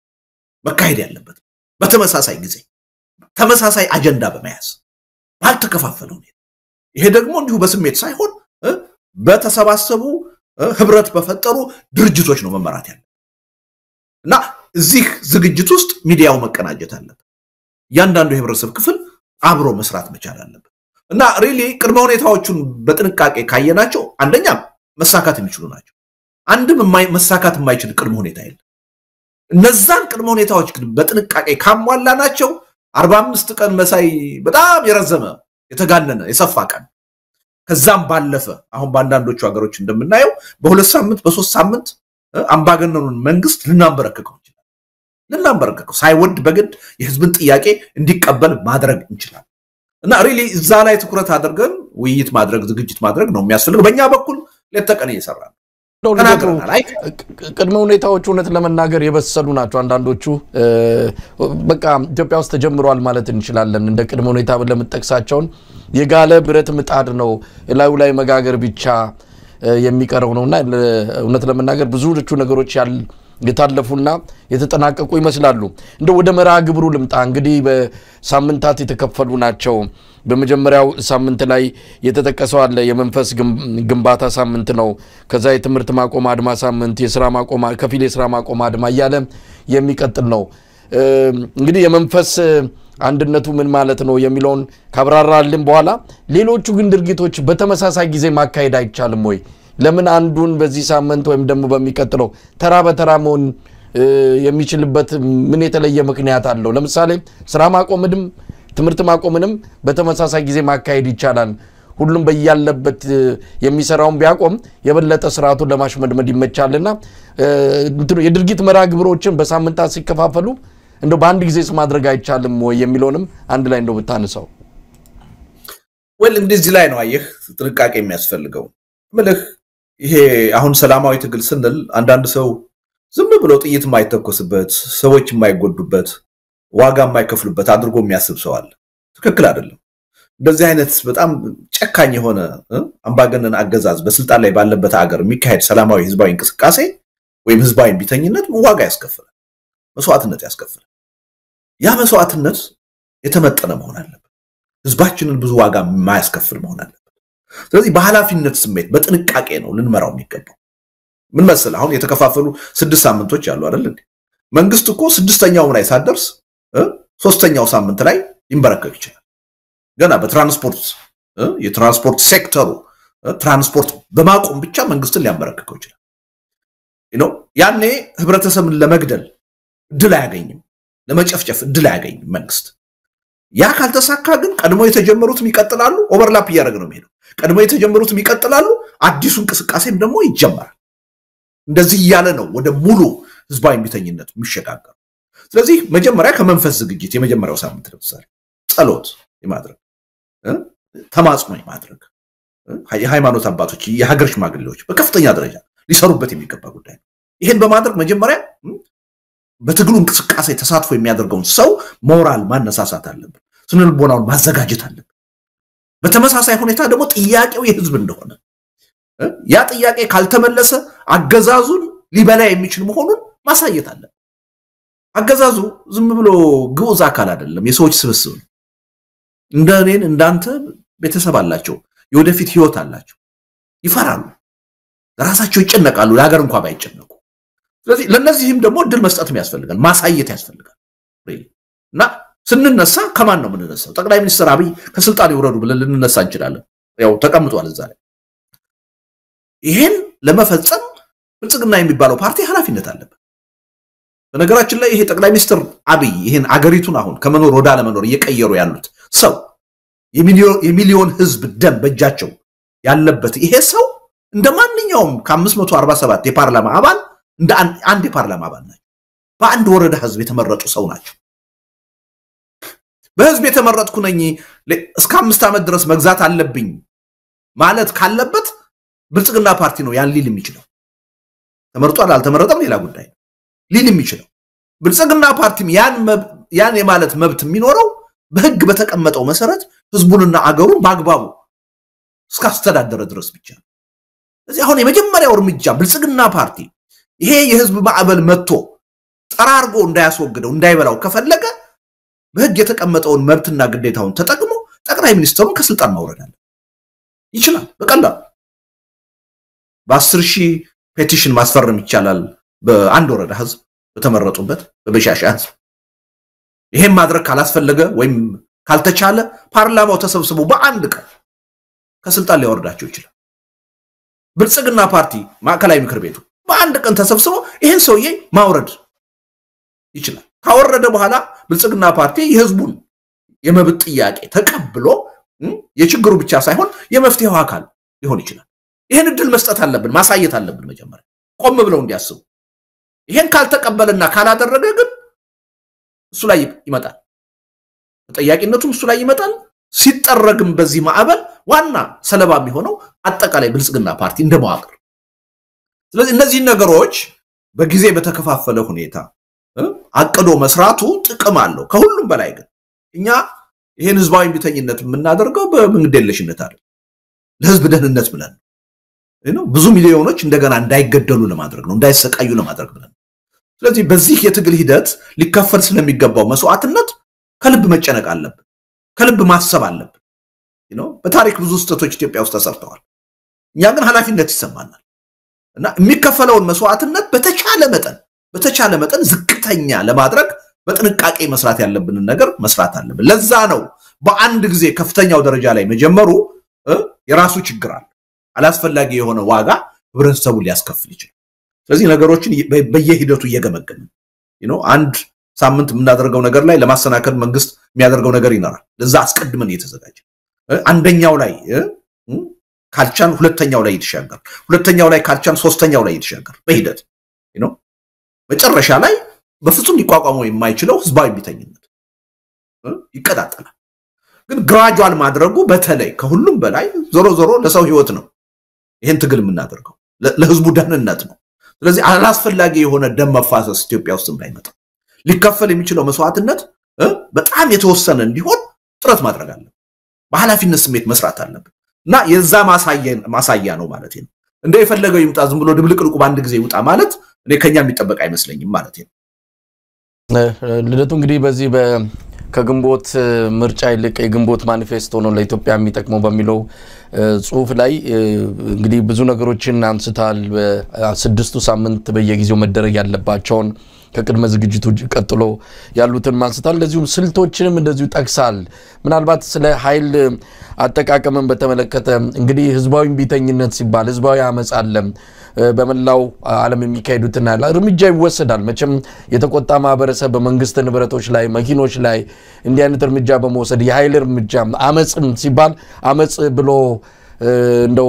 መካሄድ ያለበት በተመሳሳይ ጊዜ ተመሳሳይ አጀንዳ በመያዝ ባልተከፋፈለ ሁኔታ ይሄ ደግሞ እንዲሁ በስሜት ሳይሆን በተሰባሰቡ ህብረት በፈጠሩ ድርጅቶች ነው መመራት ያለው እና እዚህ ዝግጅት ውስጥ ሚዲያው መቀናጀት አለበት ያንዳንዱ የህብረተሰብ ክፍል አብሮ መስራት መቻል አለበት እና ሪሊ ቅድመ ሁኔታዎቹን በጥንቃቄ ካየናቸው አንደኛ መሳካት የሚችሉ ናቸው አንድም መሳካት የማይችል ቅድመ ሁኔታ የለም እነዛን ቅድመ ሁኔታዎች ግን በጥንቃቄ ካሟላናቸው 45 ቀን መሳይ በጣም የረዘመ የተጋነነ የሰፋ ቀን ከዛም ባለፈ አሁን ባንዳንዶቹ ሀገሮች እንደምናየው በሁለት ሳምንት በሶስት ሳምንት አምባገነኑን መንግስት ልናንበረከከው ሳይወድ በግድ የህዝብን ጥያቄ እንዲቀበል ማድረግ እንችላለን እና ሪሊ እዛ ላይ ትኩረት አድርገን ውይይት ማድረግ ዝግጅት ማድረግ ነው የሚያስፈልገው በእኛ በኩል ለተቀነ እየሰራን ቅድመ ሁኔታዎቹ እውነት ለመናገር የበሰሉ ናቸው አንዳንዶቹ በቃ ኢትዮጵያ ውስጥ ተጀምሯል ማለት እንችላለን እንደ ቅድመ ሁኔታ ለምትጠቅሳቸው የጋለ ብረት ምጣድ ነው ላዩ ላይ መጋገር ብቻ የሚቀረው ነውና እውነት ለመናገር ብዙዎቹ ነገሮች የታለፉና የተጠናቀቁ ይመስላሉ እንደ ወደ መራ ግብሩ ልምጣ እንግዲህ በሳምንታት የተከፈሉ ናቸው በመጀመሪያው ሳምንት ላይ የተጠቀሰው አለ የመንፈስ ግንባታ ሳምንት ነው ከዛ የትምህርት ማቆም አድማ ሳምንት የሥራ ማቆም ከፊል የሥራ ማቆም አድማ ያለ የሚቀጥል ነው እንግዲህ የመንፈስ አንድነቱ ምን ማለት ነው የሚለውን ካብራራልን በኋላ ሌሎቹ ግን ድርጊቶች በተመሳሳይ ጊዜ ማካሄድ አይቻልም ወይ ለምን አንዱን በዚህ ሳምንት ወይም ደግሞ በሚቀጥለው ተራ በተራ መሆን የሚችልበት ምን የተለየ ምክንያት አለው ለምሳሌ ሥራ ማቆምንም ትምህርት ማቆምንም በተመሳሳይ ጊዜ ማካሄድ ይቻላል ሁሉም በያለበት የሚሰራውን ቢያቆም የበለጠ ስርዓቱን ለማሽመድመድ ይመቻልና የድርጊት መራ ግብሮችን በሳምንታት ሲከፋፈሉ እንደው በአንድ ጊዜ ማድረግ አይቻልም ወይ የሚለውንም አንድ ላይ እንደው ብታነሳው እንደዚህ ላይ ነው አየህ ጥንቃቄ የሚያስፈልገው መልህ ይሄ አሁን ሰላማዊ ትግል ስንል አንዳንድ ሰው ዝም ብሎ ጥይት የማይተኮስበት ሰዎች የማይጎዱበት ዋጋ የማይከፍሉበት አድርጎ የሚያስብ ሰው አለ ትክክል አይደለም እንደዚህ አይነት በጣም ጨካኝ የሆነ አምባገነን አገዛዝ በስልጣን ላይ ባለበት ሀገር የሚካሄድ ሰላማዊ ህዝባዊ እንቅስቃሴ ወይም ህዝባዊ ቢተኝነት ዋጋ ያስከፍላል መስዋዕትነት ያስከፍላል ያ መስዋዕትነት የተመጠነ መሆን አለበት ህዝባችንን ብዙ ዋጋ የማያስከፍል መሆን አለበት ስለዚህ በኃላፊነት ስሜት በጥንቃቄ ነው ልንመራው የሚገባው ምን መሰለ አሁን የተከፋፈሉ 6 ሳምንቶች ያሉ አይደል እንዴ መንግስት እኮ 6ኛው ላይ ሳደርስ 3ኛው ሳምንት ላይ ይንበረከክ ይችላል ገና በትራንስፖርት የትራንስፖርት ሴክተሩ ትራንስፖርት በማቆም ብቻ መንግስትን ሊያንበረከከው ይችላል ያኔ ህብረተሰብን ለመግደል ድል አያገኝም ለመጨፍጨፍ ድል አያገኝም መንግስት ያ ካልተሳካ ግን ቀድሞ የተጀመሩት ይቀጥላሉ ኦቨርላፕ ያደርግ ነው የሚሄደው ቀድሞ የተጀመሩት ይቀጥላሉ አዲሱ እንቅስቃሴም ደግሞ ይጀምራል እንደዚህ ያለ ነው ወደ ሙሉ ህዝባዊ ቢተኝነት የሚሸጋገር ስለዚህ መጀመሪያ ከመንፈስ ዝግጅት የመጀመሪያው ሳምንት ለምሳሌ ጸሎት የማድረግ ተማጽኖ የማድረግ የሃይማኖት አባቶች የሀገር ሽማግሌዎች በከፍተኛ ደረጃ ሊሰሩበት የሚገባ ጉዳይ ነው ይሄን በማድረግ መጀመሪያ በትግሉ እንቅስቃሴ ተሳትፎ የሚያደርገውን ሰው ሞራል ማነሳሳት አለበት ስነልቦናውን ማዘጋጀት አለበት በተመሳሳይ ሁኔታ ደግሞ ጥያቄው የህዝብ እንደሆነ ያ ጥያቄ ካልተመለሰ አገዛዙን ሊበላ የሚችል መሆኑን ማሳየት አለ አገዛዙ ዝም ብሎ ግዑዝ አካል አይደለም የሰዎች ስብስብ እንደኔን እንዳንተ ቤተሰብ አላቸው የወደፊት ህይወት አላቸው ይፈራሉ ራሳቸው ይጨነቃሉ ለሀገር እንኳን ባይጨነቁ ስለዚህ ለነዚህም ደግሞ እድል መስጠት ያስፈልጋል ማሳየት ያስፈልጋል እና ስንነሳ ከማን ነው የምንነሳው ጠቅላይ ሚኒስትር አብይ ከስልጣን ይወረዱ ብለን ልንነሳ እንችላለን ያው ተቀምጧል እዛ ላይ ይሄን ለመፈጸም ብልጽግና የሚባለው ፓርቲ ኃላፊነት አለበት በነገራችን ላይ ይሄ ጠቅላይ ሚኒስትር አብይ ይሄን አገሪቱን አሁን ከመኖር ወደ አለመኖር እየቀየሩ ያሉት ሰው የሚሊዮን ህዝብ ደም በእጃቸው ያለበት ይሄ ሰው እንደማንኛውም ከ547 የፓርላማ አባል እንደ አንድ የፓርላማ አባል ናቸው በአንድ ወረዳ ህዝብ የተመረጡ ሰው ናቸው በህዝብ የተመረጥኩ ነኝ እስከ 5 ዓመት ድረስ መግዛት አለብኝ ማለት ካለበት ብልጽግና ፓርቲ ነው ያን ሊል የሚችለው ተመርጧል አልተመረጠም ሌላ ጉዳይ ሊል የሚችለው ብልጽግና ፓርቲም ያን የማለት መብት የሚኖረው በህግ በተቀመጠው መሰረት ህዝቡንና አገሩን ባግባቡ እስከ አስተዳደረ ድረስ ብቻ ስለዚህ አሁን የመጀመሪያው እርምጃ ብልጽግና ፓርቲ ይሄ የህዝብ ማዕበል መጥቶ ጠራርጎ እንዳያስወግደው እንዳይበላው ከፈለገ በህግ የተቀመጠውን መብትና ግዴታውን ተጠቅሞ ጠቅላይ ሚኒስትሩን ከስልጣን ማውረድ አለ ይችላል በቀላሉ በ10,000 ፔቲሽን ማስፈረም ይቻላል በአንድ ወረዳ ህዝብ በተመረጡበት በበሻሻ ህዝብ ይሄን ማድረግ ካላስፈለገ ወይም ካልተቻለ ፓርላማው ተሰብስቦ በአንድ ቀን ከስልጣን ሊያወርዳቸው ይችላል ብልጽግና ፓርቲ ማዕከላዊ ምክር ቤቱ በአንድ ቀን ተሰብስቦ ይሄን ሰውዬ ማውረድ ይችላል ካወረደ በኋላ ብልጽግና ፓርቲ የህዝቡን የመብት ጥያቄ ተቀብሎ የችግሩ ብቻ ሳይሆን የመፍትሄው አካል ሊሆን ይችላል ይሄን እድል መስጠት አለብን ማሳየት አለብን መጀመሪያ ቆም ብለው እንዲያስቡ ይሄን ካልተቀበለና ካላደረገ ግን እሱ ላይ ይመጣል ተጠያቂነቱም እሱ ላይ ይመጣል ሲጠረግም በዚህ ማዕበል ዋና ሰለባ የሚሆነው አጠቃላይ ብልጽግና ፓርቲ እንደማዋቅር ስለዚህ እነዚህ ነገሮች በጊዜ በተከፋፈለ ሁኔታ አቅዶ መስራቱ ጥቅም አለው ከሁሉም በላይ ግን እኛ ይሄን ህዝባዊ ቢተኝነት የምናደርገው በመንግደለሽነት አይደል ለህዝብ ደህንነት ብለን ነው ብዙ ሚሊዮኖች እንደገና እንዳይገደሉ ለማድረግ ነው እንዳይሰቃዩ ለማድረግ ብለን ስለዚህ በዚህ የትግል ሂደት ሊከፈል ስለሚገባው መስዋዕትነት ከልብ መጨነቅ አለብን ከልብ ማሰብ አለብን በታሪክ ብዙ ስህተቶች ኢትዮጵያ ውስጥ ተሰርተዋል እኛ ግን ኃላፊነት ይሰማናል እና የሚከፈለውን መስዋዕትነት በተቻለ መጠን ዝቅተኛ ለማድረግ በጥንቃቄ መስራት ያለብን ነገር መስራት አለብን ለዛ ነው በአንድ ጊዜ ከፍተኛው ደረጃ ላይ መጀመሩ የራሱ ችግር አለ አላስፈላጊ የሆነ ዋጋ ህብረተሰቡ ሊያስከፍል ይችላል ስለዚህ ነገሮችን በየሂደቱ እየገመገምን አንድ ሳምንት የምናደርገው ነገር ላይ ለማሰናከል መንግስት የሚያደርገው ነገር ይኖራል ለዛ አስቀድመን እየተዘጋጀ አንደኛው ላይ ካልቻን ሁለተኛው ላይ ይተሻገር ሁለተኛው ላይ ካልቻን ሶስተኛው ላይ ይተሻገር በሂደት መጨረሻ ላይ በፍጹም ሊቋቋመው የማይችለው ህዝባዊ ቢተኝነት ይቀጣጣላል ግን ግራጁዋል ማድረጉ በተለይ ከሁሉም በላይ ዞሮ ለሰው ህይወት ነው ይሄን ትግል የምናደርገው ለህዝቡ ደህንነት ነው ስለዚህ አላስፈላጊ የሆነ ደም መፋሰስ ኢትዮጵያ ውስጥ እንዳይመጣ ሊከፈል የሚችለው መስዋዕትነት በጣም የተወሰነ እንዲሆን ጥረት ማድረግ አለብን በኃላፊነት ስሜት መስራት አለብን እና የዛ ማሳያ ነው ማለት ነው እንደ የፈለገው ይምጣ ዝም ብሎ ድብልቅልቁ ባንድ ጊዜ ይውጣ ማለት እኔ ከኛ የሚጠበቅ አይመስለኝም ማለት ነው ልደቱ እንግዲህ በዚህ ከግንቦት ምርጫ ይልቅ የግንቦት ማኒፌስቶ ነው ለኢትዮጵያ የሚጠቅመው በሚለው ጽሁፍ ላይ እንግዲህ ብዙ ነገሮችን አንስታል በስድስቱ ሳምንት በየጊዜው መደረግ ያለባቸውን ከቅድመ ዝግጅቱ ቀጥሎ ያሉትን ማንስታል እንደዚሁም ስልቶችንም እንደዚሁ ጠቅሳል ምናልባት ስለ ኃይል አጠቃቀምን በተመለከተ እንግዲህ ህዝባዊ ቢተኝነት ሲባል ህዝባዊ አመጽ አለ በመላው ዓለም የሚካሄዱትና እርምጃ ይወሰዳል መቼም የተቆጣ ማህበረሰብ በመንግስት ንብረቶች ላይ መኪኖች ላይ እንዲህ አይነት እርምጃ በመውሰድ የኃይል እርምጃ አመጽም ሲባል አመጽ ብሎ እንደው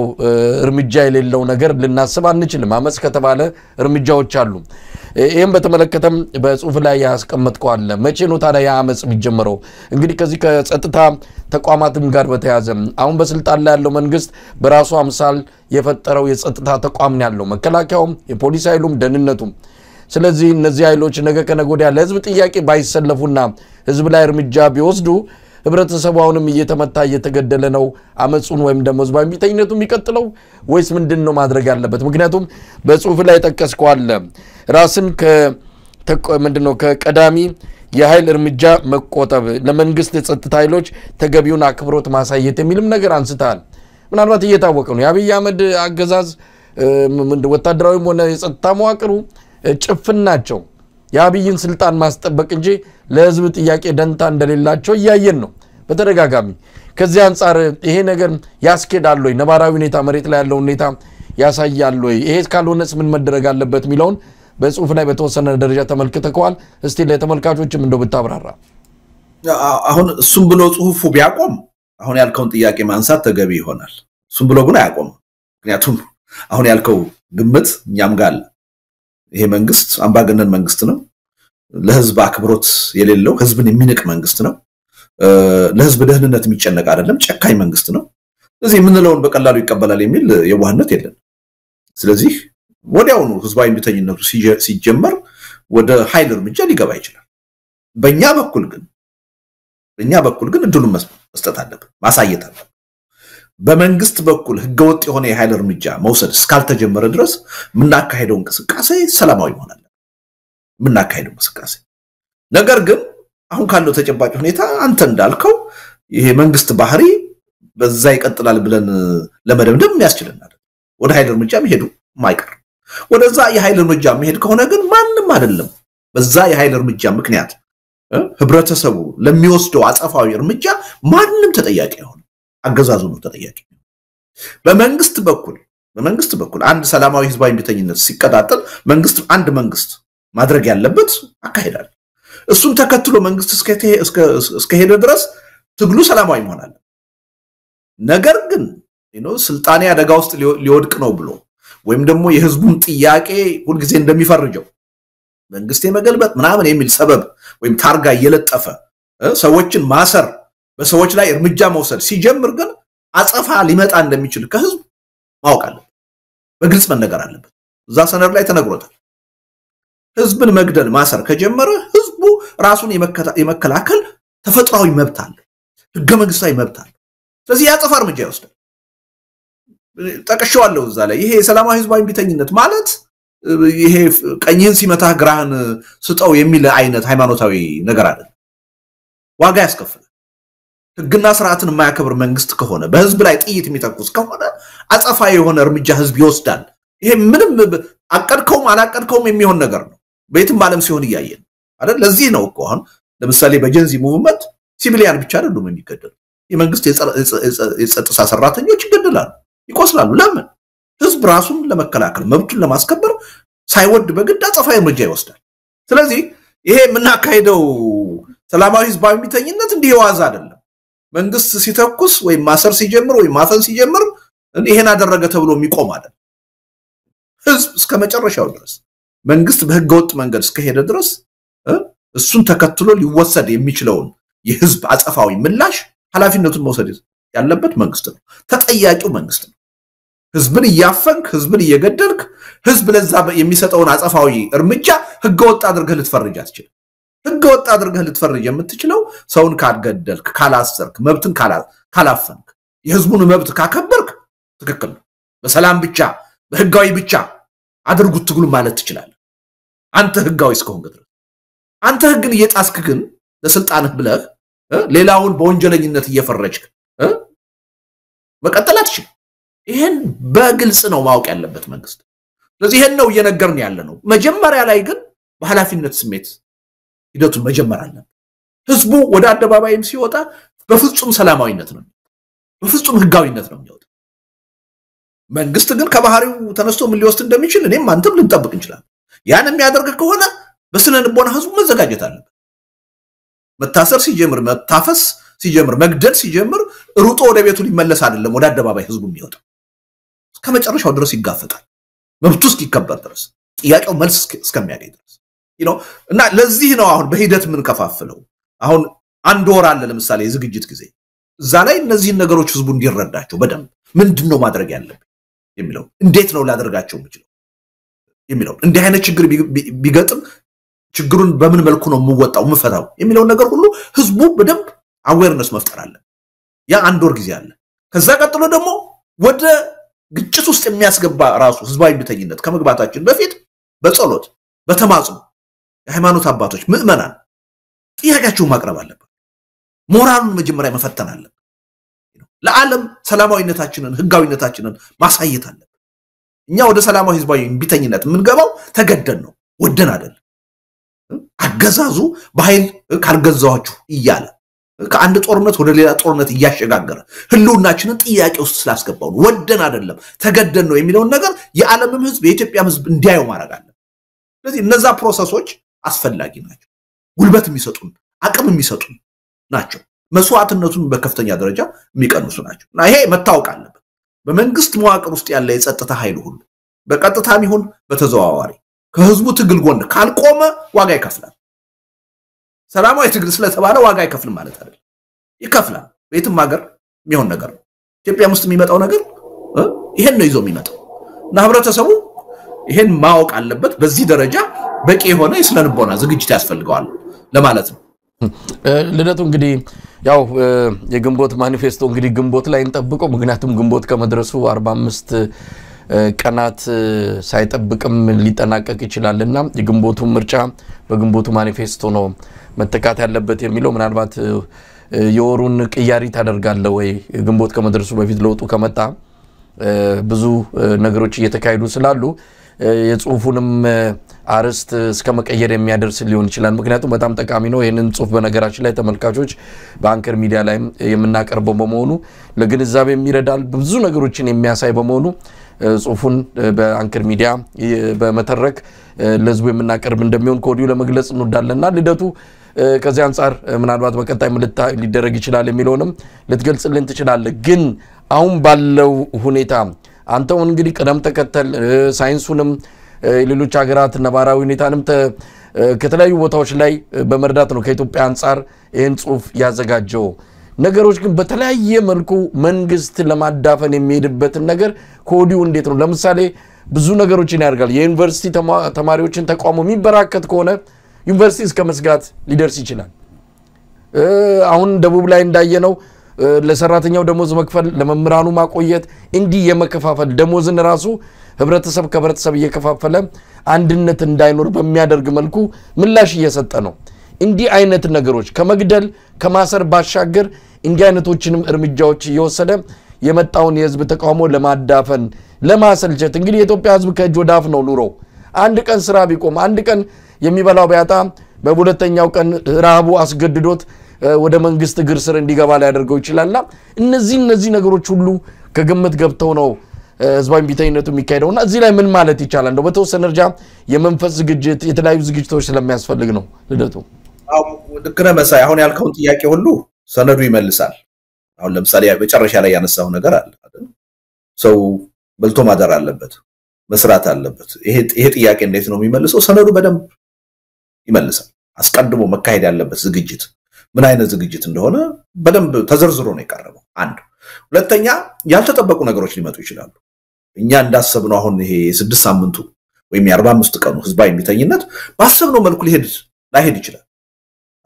እርምጃ የሌለው ነገር ልናስብ አንችልም አመጽ ከተባለ እርምጃዎች አሉ ይሄን በተመለከተም በጽሁፍ ላይ ያስቀመጥከው አለ መቼ ነው ታዲያ ያመጽ ቢጀምረው እንግዲህ ከዚህ ከጸጥታ ተቋማትም ጋር በተያዘ አሁን በስልጣን ላይ ያለው መንግስት በራሱ አምሳል የፈጠረው የጸጥታ ተቋም ነው ያለው መከላከያውም የፖሊስ ኃይሉም ደህንነቱም ስለዚህ እነዚህ ኃይሎች ነገ ከነጎዲያ ለህዝብ ጥያቄ ባይሰለፉና ህዝብ ላይ እርምጃ ቢወስዱ ህብረተሰቡንም እየተመታ እየተገደለ ነው አመጹን ወይም ደግሞ ህዝባዊ ቢተኝነቱ የሚቀጥለው ወይስ ምንድነው ማድረግ ያለበት ምክንያቱም በጽሁፍ ላይ ተጠቀስከው አለ ራስን ምንድነው ከቀዳሚ የኃይል እርምጃ መቆጠብ ለመንግስት የጸጥታ ኃይሎች ተገቢውን አክብሮት ማሳየት የሚልም ነገር አንስታል ምናልባት እየታወቀ ነው የአብይ አህመድ አገዛዝ ወታደራዊም ሆነ የጸጥታ መዋቅሩ ጭፍናቸው የአብይን ስልጣን ማስጠበቅ እንጂ ለህዝብ ጥያቄ ደንታ እንደሌላቸው ያየን ነው በተደጋጋሚ ከዚህ አንፃር ይሄ ነገር ያስኬዳል ወይ ነባራዊ ሁኔታ መሬት ላይ ያለው ሁኔታ ያሳያል ወይ ይሄ ካልሆነስ ምን መደረግ አለበት ሚለውን በጽሁፍ ላይ በተወሰነ ደረጃ ተመልክተከዋል እስቲ ለተመልካቾችም እንደው ብታብራራ አሁን እሱም ብሎ ጽሁፉ ቢያቆም አሁን ያልከውን ጥያቄ ማንሳት ተገቢ ይሆናል እሱም ብሎ ግን አያቆም ምክንያቱም አሁን ያልከው ግምት እኛም ጋር ይሄ መንግስት አምባገነን መንግስት ነው ለህዝብ አክብሮት የሌለው ህዝብን የሚንቅ መንግስት ነው ለህዝብ ደህንነት የሚጨነቅ አይደለም ጨካኝ መንግስት ነው ስለዚህ ምንለውን በቀላሉ ይቀበላል የሚል የዋህነት የለም ስለዚህ ወዲያውኑ ህዝባዊ ቢተኝነቱ ሲጀመር ወደ ኃይል እርምጃ ሊገባ ይችላል በእኛ በኩል ግን እድሉን መስጠት አለበት ማሳየት አለበት በመንግስት በኩል ህገወጥ የሆነ የኃይል እርምጃ መውሰድ እስካልተጀመረ ድረስ ምናካሄደው እንቅስቃሴ ሰላማዊ ይሆናል ምናካሄደው እንቅስቃሴ ነገር ግን አሁን ካለው ተጨባጭ ሁኔታ አንተ እንዳልከው ይሄ መንግስት ባህሪ በዛ ይቀጥላል ብለን ለመደምደም የሚያስችልናል ወደ ኃይል እርምጃ መሄዱ ማይቀር ወደዛ የኃይል እርምጃ መሄድ ከሆነ ግን ማንንም አይደለም በዛ የኃይል እርምጃ ምክንያት ህብረተሰቡ ለሚወስደው አጸፋዊ እርምጃ ማንንም ተጠያቂ አይሆንም አገዛዙ ነው ተጠያቂ በመንግስት በኩል አንድ ሰላማዊ ህዝባዊ እምቢተኝነት ሲቀጣጠል አንድ መንግስት ማድረግ ያለበት አካሄዳል እሱን ተከትሎ መንግስት እስከ ሄደ ድረስ ትግሉ ሰላማዊ መሆን አለ ነገር ግን ስልጣኔ አደጋ ውስጥ ሊወድቅ ነው ብሎ ወይም ደግሞ የህዝቡን ጥያቄ ሁሉ ጊዜ እንደሚፈርጀው መንግስት የመገልበጥ ምናምን የሚል ሰበብ ወይም ታርጋ እየለጠፈ ሰዎችን ማሰር በሰዎች ላይ እርምጃ መውሰድ ሲጀምር ግን አጸፋ ሊመጣ እንደሚችል ከህዝብ ማወቅ አለበት በግልጽ መነገር አለበት እዛ ሰነድ ላይ ተነግሮታል ህዝብን መግደል ማሰር ከጀመረ ህዝቡ ራሱን የመከላከል ተፈጥሯዊ መብት አለ ህገ መንግስታዊ መብት አለ ስለዚህ ያጸፋ እርምጃ ይወስዳል ተቀሽዋለሁ እዛ ላይ ይሄ ሰላማዊ ህዝባዊ እምቢተኝነት ማለት ይሄ ቀኝን ሲመታ ግራህን ስጠው የሚል አይነት ሃይማኖታዊ ነገር አይደለም ዋጋ ያስከፍላል ህግና ስርዓትን የማያከብር መንግስት ከሆነ በህዝብ ላይ ጥይት የሚተኩስ ከሆነ አጸፋ የሆነ እርምጃ ህዝብ ይወስዳል ይሄ ምንም አቀድከውም አላቀድከውም የሚሆን ነገር ነው በየትም ዓለም ሲሆን ያያየን አይደል ለዚህ ነው እኮ አሁን ለምሳሌ በጀንዚ ሙቭመንት ሲቪሊያን ብቻ አይደሉም የሚገደሉ የመንግስት የጸጥታ ሰራተኞች ይገደላሉ ይቆስላሉ ለምን ህዝብ ራሱን ለመከላከል መብቱን ለማስከበር ሳይወድ በግድ አጸፋ እርምጃ ይወስዳል ስለዚህ ይሄ ምናካይደው ሰላማዊ ህዝባዊ እምቢተኝነት እንዲህ ዋዛ አይደለም መንግስት ሲተኩስ ወይ ማሰር ሲጀምር ወይ ማፈን ሲጀምር ይሄን አደረገ ተብሎ የሚቆም አይደል ህዝብ እስከመጨረሻው ድረስ መንግስት በህገወጥ መንገድ እስከሄደ ድረስ እሱን ተከትሎ ሊወሰድ የሚችለውን የህዝብ አጸፋዊ ምላሽ ኃላፊነቱን መውሰድ ያለበት መንግስት ነው ተጠያቂው መንግስት ነው ህዝብን ያፈንክ ህዝብን እየገደልክ ህዝብ ለዛ የሚሰጠውን አጸፋዊ እርምጃ ህገወጥ አድርገህ ልትፈርጅ አትችልም ህገወጥ አድርገህ ልትፈርጅ የምትችለው ሰውን ካልገደልክ ካላሰርክ መብትን ካላፈንክ የህዝቡን መብት ካከበርክ ትክክል ነው በሰላም ብቻ በህጋዊ ብቻ አድርጉት ትግሉ ማለት ትችላለህ አንተ ህጋዊ እስከሆንክ ድረስ አንተ ህግን እየጣስክ ግን ለስልጣንህ ብለህ ሌላውን በወንጀለኝነት እየፈረጅክ መቀጠል አትችልም ይሄን በግልጽ ነው ማወቅ ያለበት መንግስት ስለዚህ ይሄን ነው እየነገርን ያለነው መጀመሪያ ላይ ግን በኃላፊነት ስሜት ሂደቱን መጀመር አለበት ህዝቡ ወደ አደባባይም ሲወጣ በፍጹም ሰላማዊነት ነው በፍጹም ህጋዊነት ነው የሚወጣው መንግስት ግን ከባህሪው ተነስቶ ምን ሊወስድ እንደሚችል እኔም አንተም ልንጠብቅ እንችላለን ያን የሚያደርግ ከሆነ በስነ ልቦና ህዝቡ መዘጋጀት አለበት መታሰር ሲጀምር መታፈስ ሲጀምር መግደል ሲጀምር ሩጦ ወደ ቤቱ ሊመለስ አይደለም ወደ አደባባይ ህዝቡ የሚወጣው እስከመጨረሻው ድረስ ይጋፈጣል መብቱ እስኪከበር ድረስ ጥያቄው መልስ እስከሚያገኝ ድረስ እና ለዚህ ነው አሁን በሂደት ምን ከፋፍለው አሁን አንድ ወር አለ ለምሳሌ የዝግጅት ጊዜ እዛ ላይ እነዚህ ነገሮች ህዝቡ እንዲረዳቸው በደንብ ምንድነው ማድረግ ያለበት የሚለው እንዴት ነው ላደርጋቸው የምችለው የሚለው እንዲህ አይነት ችግር ቢገጥም ችግሩን በምን መልኩ ነው የምወጣው የምፈታው የሚለው ነገር ሁሉ ህዝቡ በደንብ አዌርነስ መፍጠር አለ ያ አንድ ወር ጊዜ አለ ከዛ ቀጥሎ ደግሞ ወደ ግጭት ውስጥ የሚያስገባ ራሱ ህዝባዊ እምቢተኝነት ከመግባታችን በፊት በጸሎት በተማጽኖ የሃይማኖት አባቶች ምእመናን ጥያቄያቸውን ማቅረብ አለበት ሞራሉን መጀመሪያ መፈተን አለበት ለዓለም ሰላማዊነታችንን ህጋዊነታችንን ማሳየት አለበት እኛ ወደ ሰላማዊ ህዝባዊ እምቢተኝነት የምንገባው ተገደን ነው ወደን አይደል አገዛዙ በኃይል ካልገዛዋችሁ እያለ ከአንድ ጦርነት ወደ ሌላ ጦርነት እያሸጋገረ ህልውናችንን ጥያቄ ውስጥ ስላስገባው ወደን አይደለም ተገደን ነው የሚለውን ነገር የዓለምም ህዝብ የኢትዮጵያ ህዝብ እንዲያዩ ማድረግ አለ ስለዚህ እነዛ ፕሮሰሶች አስፈላጊ ናቸው ጉልበት የሚሰጡን አቅም የሚሰጡን ናቸው መስዋዕትነቱን በከፍተኛ ደረጃ የሚቀንሱ ናቸው እና ይሄ መታወቅ አለበት በመንግስት መዋቅር ውስጥ ያለ የጸጥታ ኃይል ሁሉ በቀጥታም ይሁን በተዘዋዋሪ ከህዝቡ ትግል ጎን ካልቆመ ዋጋ ይከፍላል ሰላማዊ ትግል ስለተባለ ዋጋ አይከፍልም ማለት አይደለም ይከፍላል በየትም ሀገር የሚሆን ነገር ነው ኢትዮጵያ ውስጥ የሚመጣው ነገር ይሄን ነው ይዞ የሚመጣው እና ህብረተሰቡ ይሄን ማወቅ አለበት በዚህ ደረጃ በቂ የሆነ የስነልቦና ዝግጅት ያስፈልገዋል ለማለት ነው ልደቱ እንግዲህ ያው የግንቦት ማኒፌስቶ እንግዲህ ግንቦት ላይ እንጠብቀው ምክንያቱም ግንቦት ከመድረሱ 45 ቀናት ሳይጠብቅም ሊጠናቀቅ ይችላልና የግንቦቱ ምርጫ በግንቦቱ ማኒፌስቶ ነው መተካት ያለበት የሚለው ምናልባት የወሩን ቅያሪ ታደርጋለህ ወይ ግንቦት ከመድረሱ በፊት ለውጡ ከመጣ ብዙ ነገሮች እየተካሄዱ ስላሉ የጽሁፉንም አርስት እስከ መቀየር የሚያደርስ ሊሆን ይችላል ምክንያቱም በጣም ጠቃሚ ነው ይሄንን ጽሁፍ በነገራችን ላይ ተመልካቾች በአንከር ሚዲያ ላይ የምናቀርበው በመሆኑ ለግንዛቤ የሚረዳል ብዙ ነገሮችን የሚያሳይ በመሆኑ ጽሁፉን በአንከር ሚዲያ በመተረክ ለህዝቡ የምናቀርብ እንደሚሆን ኮዲው ለመግለጽ እንወዳለንና ልደቱ ከዚህ አንፃር ምናልባት በቀጣይ ምልታ ሊደረግ ይችላል የሚለውንም ልትገልጽልን ትችላለህ ግን አሁን ባለው ሁኔታ አንተው እንግዲህ ቀደም ተከተል ሳይንሱንም ሌሎች ሀገራት ነባራዊ ሁኔታንም ከተለያዩ ቦታዎች ላይ በመርዳት ነው ከኢትዮጵያ አንፃር ይሄን ጽሁፍ ያዘጋጀው ነገሮች ግን በተለያየ መልኩ መንግስት ለማዳፈን የሚሄድበት ነገር ኮዲው እንዴት ነው ለምሳሌ ብዙ ነገሮችን ያርጋል የዩኒቨርሲቲ ተማሪዎችን ተቋሙ የሚበራከት ከሆነ ዩኒቨርሲቲ እስከ መስጋት ሊደርስ ይችላል አሁን ደቡብ ላይ እንዳየነው ለሰራተኛው ደሞዝ መክፈል ለመምራኑ ማቆየት እንዲህ የመከፋፈል ደሞዝን ራሱ ህብረተሰብ ከህብረተሰብ እየከፋፈለ አንድነት እንዳይኖር በሚያደርግ መልኩ ምላሽ እየሰጠ ነው እንዲህ አይነት ነገሮች ከመግደል ከማሰር ባሻገር እንዲህ አይነቶችንም እርምጃዎች እየወሰደ የመጣውን የህዝብ ተቃውሞ ለማዳፈን ለማሰልቸት እንግዲህ የኢትዮጵያ ህዝብ ከእጅ ወደ አፍ ነው ኑሮ አንድ ቀን ስራ ቢቆም አንድ ቀን የሚበላው ቢያጣ በሁለተኛው ቀን ራቡ አስገድዶት ወደ መንግስት ግር ስር እንዲገባ ሊያደርገው ይችላልና እነዚህ ነገሮች ሁሉ ከግምት ገብተው ነው ህዝባዊ ቢታይነቱ የሚካሄደውና እዚህ ላይ ምን ማለት ይቻላል ነው በተወሰነ ደረጃ የመንፈስ ዝግጅት የተለያዩ ዝግጅቶች ስለሚያስፈልግ ነው ልደቱ ልክነ መሳይ አሁን ያልከውን ጥያቄ ሁሉ ሰነዱ ይመልሳል አሁን ለምሳሌ በመጨረሻ ላይ ያነሳው ነገር አለ አይደል ሰው በልቶ ማደር አለበት መስራት አለበት ይሄ ጥያቄ እንዴት ነው የሚመልሰው ሰነዱ በደንብ ይመልሳል አስቀድሞ መካሄድ ያለበት ዝግጅት ምን አይነት ዝግጅት እንደሆነ በደንብ ተዘርዝሮ ነው የቀረበው አንድ ሁለተኛ ያልተጠበቁ ነገሮች ሊመጡ ይችላሉ እኛ እንዳሰብነው አሁን ይሄ 6 ሳምንቱ ወይም የ45 ቀኑ ህዝባዊ ቢተኝነት ባሰብነው መልኩ ላይሄድ ይችላል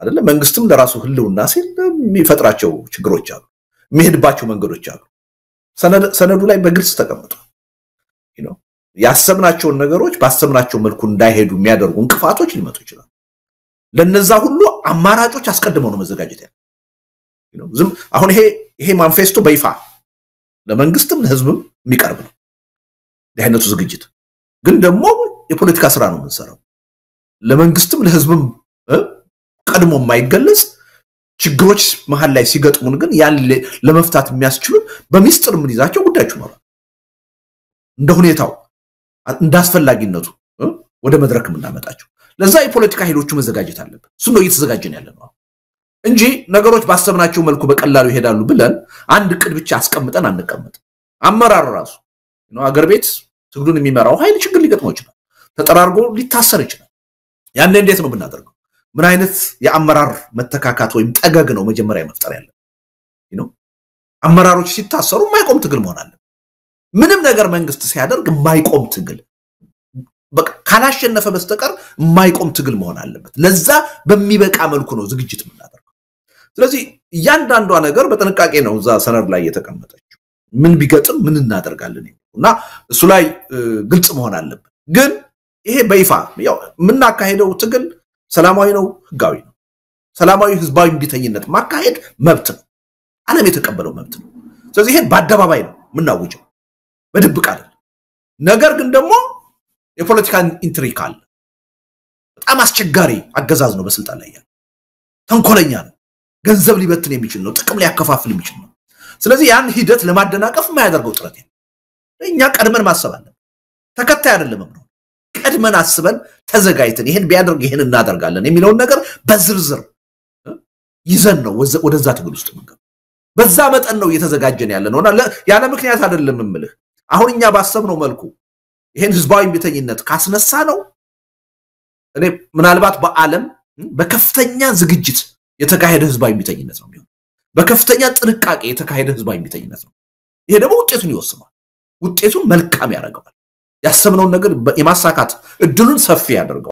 አይደለ መንግስትም ለራሱ ህልውና ሲል የሚፈጥራቸው ችግሮች አሉ የሚሄድባቸው መንገዶች አሉ ሰነዱ ላይ በግልጽ ተቀምጧል ያሰብናቸውን ነገሮች ባሰብናቸው መልኩ እንዳይሄዱ የሚያደርጉ እንቅፋቶች ሊመጡ ይችላሉ ለነዛ ሁሉ አማራጮች አስቀድመው ነው መዘጋጀት ያለው ዝም አሁን ይሄ ማንፌስቶ በይፋ ለመንግስትም ለህዝብም የሚቀርብ ነው ለሃይነቱ ዝግጅት ግን ደግሞ የፖለቲካ ስራ ነው የምንሰራው ለመንግስትም ለህዝብም ቀድሞ የማይገለጽ ችግሮች መሃል ላይ ሲገጥሙን ግን ያን ለመፍታት የሚያስችሉ በሚስጥር ምን ይዛቸው ጉዳዮች ነው እንደ ሁኔታው እንዳስፈላጊነቱ ወደ መድረክ ምናመጣቸው ለዛ የፖለቲካ ኃይሎቹ መዘጋጀት አለበት እሱ ነው እየተዘጋጀን ያለነው እንጂ ነገሮች ባሰብናቸው መልኩ በቀላሉ ይሄዳሉ ብለን አንድ ቅድ ብቻ አስቀምጠን አንቀመጥ አመራር ራሱ አገር ቤት ትግሉን የሚመራው ኃይል ችግር ሊገጥመው ይችላል ተጠራርጎ ሊታሰር ይችላል ያን እንዴት ነው ብናደርገው ምን አይነት የአመራር መተካካት ወይም ጠገግ ነው መጀመሪያ መፍጠር ያለው አመራሮች ሲታሰሩ የማይቆም ትግል መሆን አለ ምንም ነገር መንግስት ሲያደርግ የማይቆም ትግል በቃ ካላሸነፈ በስተቀር የማይቆም ትግል መሆን አለበት ለዛ በሚበቃ መልኩ ነው ዝግጅት የምናደርገው ስለዚህ እያንዳንዱ ነገር በጥንቃቄ ነው እዛ ሰነድ ላይ የተቀመጠችው ምን ቢገጥም ምን እናደርጋለን እና እሱ ላይ ግልጽ መሆን አለበት ግን ይሄ በይፋ ያው ምናካሄደው ትግል ሰላማዊ ነው ህጋዊ ነው ሰላማዊ ህዝባዊ ቢተኝነት ማካሄድ መብት ነው ዓለም የተቀበለው መብት ነው ስለዚህ ይሄ በአደባባይ ነው ምናውጀው በድብቅ አይደል ነገር ግን ደግሞ የፖለቲካ ኢንትሪክ አለ በጣም አስቸጋሪ አገዛዝ ነው በስልጣን ላይ ያለው ተንኮለኛ ነው ገንዘብ ሊበትን የሚችል ነው ጥቅም ሊያከፋፍል የሚችል ነው ስለዚህ ያን ሂደት ለማደናቀፍ የማያደርገው ጥረት እኛ ቀድመን ማሰብ አለብን ተከታይ አይደለም ነው ቀድመን አስበን ተዘጋጅተን ይሄን ቢያደርግ ይሄን እናደርጋለን የሚለውን ነገር በዝርዝር ይዘን ነው ወደዛ ትግል ውስጥ መንገድ በዛ መጠን ነው እየተዘጋጀን ያለነውና ያለ ምክንያት አይደለም ምምልህ አሁን እኛ ባሰብነው መልኩ ይሄን ህዝባዊ ቢተኝነት ካስነሳ ነው እኔ ምናልባት በአለም በከፍተኛ ዝግጅት የተካሄደ ህዝባዊ ቢተኝነት ነው የሚሆነው በከፍተኛ ጥንቃቄ የተካሄደ ህዝባዊ ቢተኝነት ነው ይሄ ደግሞ ውጤቱን ይወስናል ውጤቱን መልካም ያደርጋል ያሰብነው ነገር የማሳካት እድሉን ሰፊ ያደርጋል